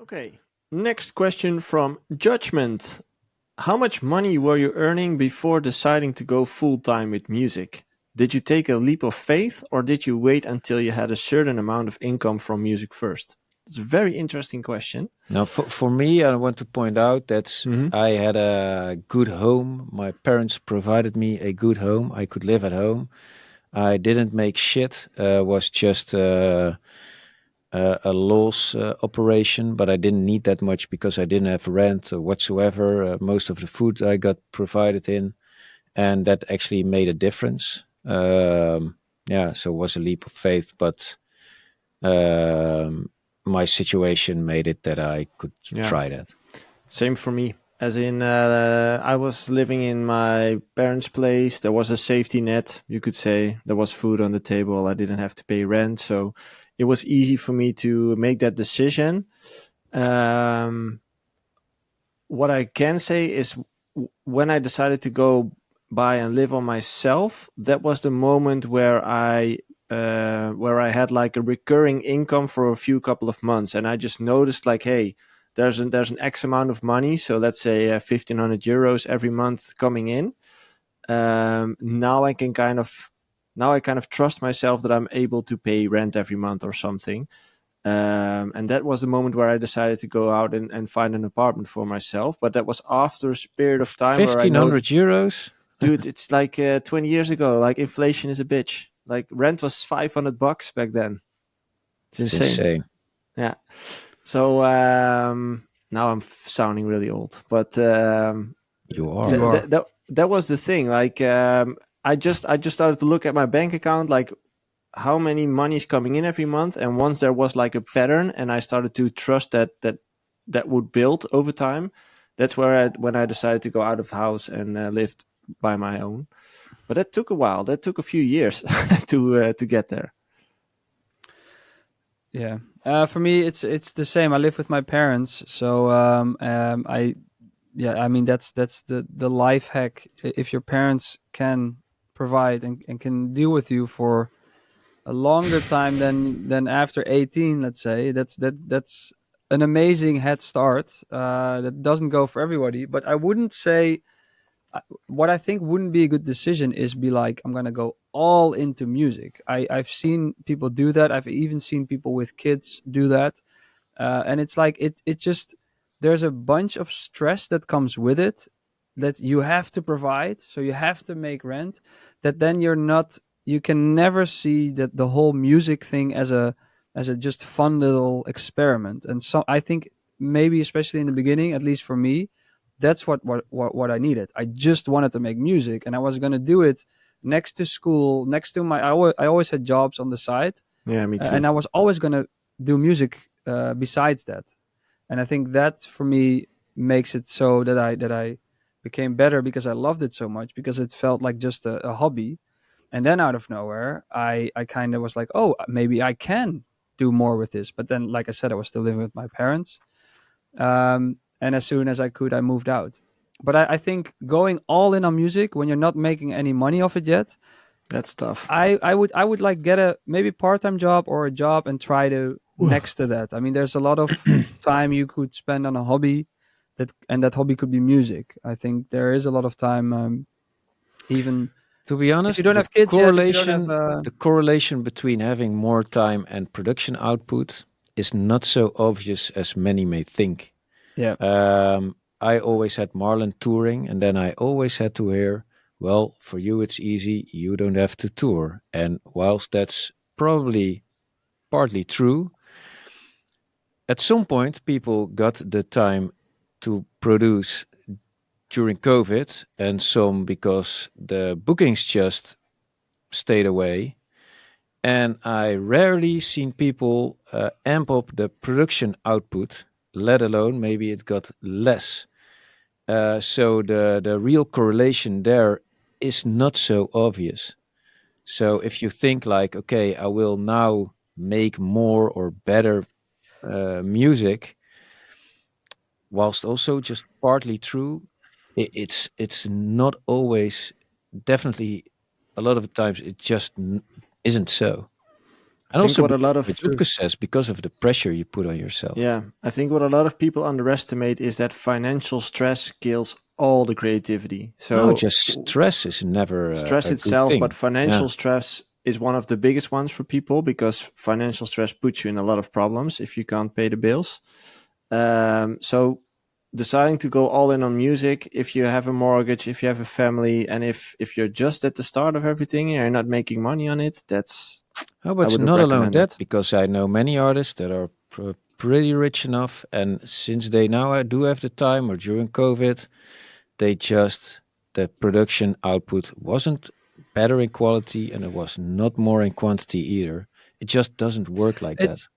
Okay. Next question from Judgment. How much money were you earning before deciding to go full time with music? Did you take a leap of faith or did you wait until you had a certain amount of income from music first? It's a very interesting question. Now, for me, I want to point out that Mm-hmm. I had a good home. My parents provided me a good home. I could live at home. I didn't make shit. Was just a loss operation, but I didn't need that much because I didn't have rent whatsoever. Most of the food I got provided in, and that actually made a difference. Yeah, so it was a leap of faith, but um, my situation made it that I could Yeah. try that. Same for me. As in, I was living in my parents' place. There was a safety net, you could say. There was food on the table. I didn't have to pay rent. So it was easy for me to make that decision. Um, what I can say is when I decided to go by and live on myself, that was the moment where I had like a recurring income for a few couple of months, and I just noticed like, hey, there's an X amount of money, so let's say 1,500 euros every month coming in. Now I kind of trust myself that I'm able to pay rent every month or something. And that was the moment where I decided to go out and find an apartment for myself. But that was after a period of time where I Fifteen know, hundred euros. dude, it's like 20 years ago. Like inflation is a bitch. Like rent was $500 back then. It's It's insane. insane. Yeah. So now I'm sounding really old, but You You are. are. that was the thing. Like I just started to look at my bank account, like how many money is coming in every month, and once there was like a pattern and I started to trust that would build over time, that's when I decided to go out of the house and lived by my own. But that took a while, that took a few years to get there. Yeah. For me, it's the same. I live with my parents, so I yeah. I mean, that's the life hack. If your parents can provide and can deal with you for a longer time than after 18, let's say, that's an amazing head start. That doesn't go for everybody, but I wouldn't say what I think wouldn't be a good decision is be like, I'm gonna go all into music. I've seen people do that. I've even seen people with kids do that, and it's like it just there's a bunch of stress that comes with it that you have to provide. So you have to make rent. That then you're not. You can never see that the whole music thing as a just fun little experiment. And so I think maybe especially in the beginning, at least for me, that's what I needed. I just wanted to make music, and I was gonna do it next to school, next to my. I always had jobs on the side, Yeah, me and too. I was always gonna do music besides that. And I think that for me makes it so that I became better because I loved it so much because it felt like just a hobby. And then out of nowhere, I kind of was like, oh, maybe I can do more with this. But then, like I said, I was still living with my parents. And as soon as I could, I moved out. But I think going all in on music when you're not making any money off it yet, That's tough. I would like get a maybe part-time job or a job and try to next to that. I mean, there's a lot of time you could spend on a hobby that hobby could be music. I think there is a lot of time, even To be if you honest, don't have kids yet, if you don't have the correlation between having more time and production output is not so obvious as many may think. yeah. I always had Marlon touring, and then I always had to hear, well, for you it's easy, you don't have to tour. And whilst that's probably partly true, at some point people got the time to produce during COVID, and some because the bookings just stayed away. And I rarely seen people amp up the production output, let alone maybe it got less. So the real correlation there is not so obvious. So if you think like, okay, I will now make more or better music, whilst also just partly true, it's not always. Definitely, a lot of the times it just isn't so. And think also what a lot because of of Jobke says, because of the pressure you put on yourself. I think what a lot of people underestimate is that financial stress kills all the creativity. No, So just stress is never stress a good itself, thing. but financial stress is one of the biggest ones for people because financial stress puts you in a lot of problems if you can't pay the bills. So deciding to go all in on music, if you have a mortgage, if you have a family, and if you're just at the start of everything and you're not making money on it, that's Oh, I but it's wouldn't not alone recommend that, it. because I know many artists that are pretty rich enough, and since they now do have the time, or during COVID, the production output wasn't better in quality and it was not more in quantity either. It just doesn't work like that. It's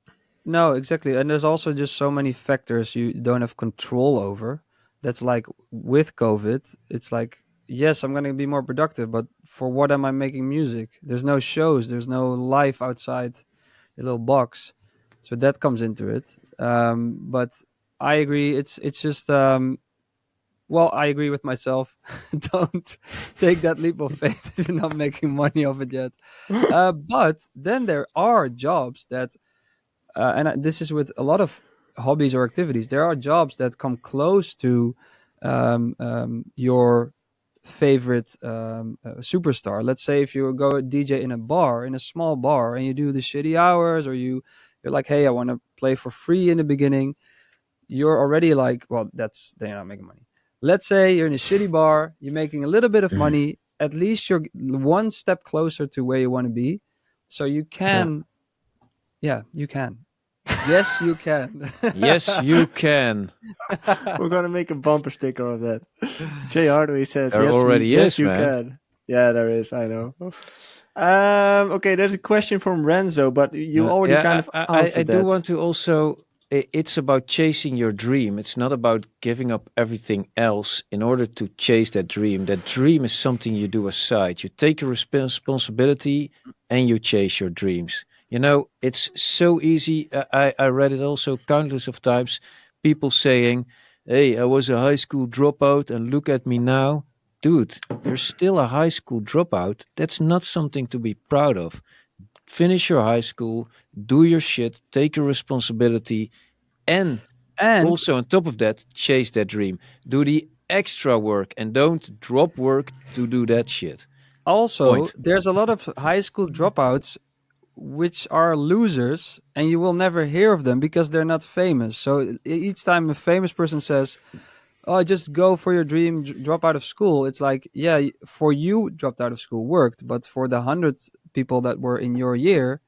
no, exactly. And there's also just so many factors you don't have control over. That's like with COVID, it's like, yes, I'm going to be more productive, but for what am I making music? There's no shows, there's no life outside the little box. So that comes into it. But I agree. It's just well, I agree with myself. Don't take that leap of faith if you're not making money off it yet. But then there are jobs that this is with a lot of hobbies or activities. There are jobs that come close to your favorite superstar. Let's say if you go DJ in a bar, in a small bar, and you do the shitty hours, or you're like, hey, I want to play for free in the beginning. You're already like, well, they're not making money. Let's say you're in a shitty bar, you're making a little bit of money. At least you're one step closer to where you want to be. So you can, yeah, you can. Yes, you can. Yes, you can. We're gonna make a bumper sticker of that. Jay Hardaway says, There "Yes, already yes, is, you man. can." Yeah, there is. I know. Okay, there's a question from Renzo, but you already kind of I answered do that. want to also. It's about chasing your dream. It's not about giving up everything else in order to chase that dream. That dream is something you do aside. You take a responsibility and you chase your dreams. You know, it's so easy. I read it also countless of times. People saying, "Hey, I was a high school dropout, and look at me now." Dude, you're still a high school dropout. That's not something to be proud of. Finish your high school, do your shit, take your responsibility, and And also on top of that, chase that dream. Do the extra work and don't drop work to do that shit. also, Point. there's a lot of high school dropouts which are losers, and you will never hear of them because they're not famous. So each time a famous person says, "Oh, just go for your dream, drop out of school," it's like, yeah, for you, dropped out of school worked, but for the hundreds people that were in your year,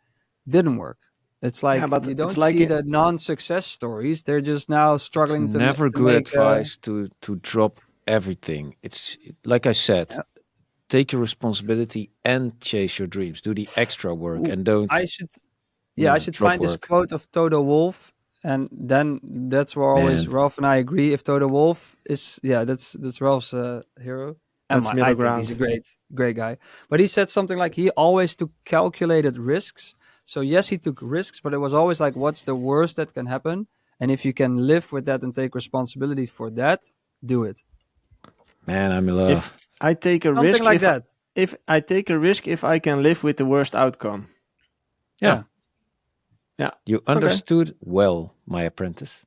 didn't work. It's Yeah, like but you it's don't like see the non-success stories. They're just now It's struggling never to good make. advice to drop everything. It's like I said, take your responsibility and chase your dreams. Do the extra work Ooh, and don't I should, yeah, I should drop find this work. quote of Toto Wolff, and then that's where always Man, Ralph and I agree. If Toto Wolff is, yeah, that's Ralph's hero, and that's I middle think he's a ground. great guy. But he said something like he always took calculated risks. So yes, he took risks, but it was always like, what's the worst that can happen? And if you can live with that and take responsibility for that, do it. man, I'm in If love. I take a Something risk, like that. if I take a risk, if I can live with the worst outcome. Yeah, Yeah. Yeah. you Okay. understood well, my apprentice.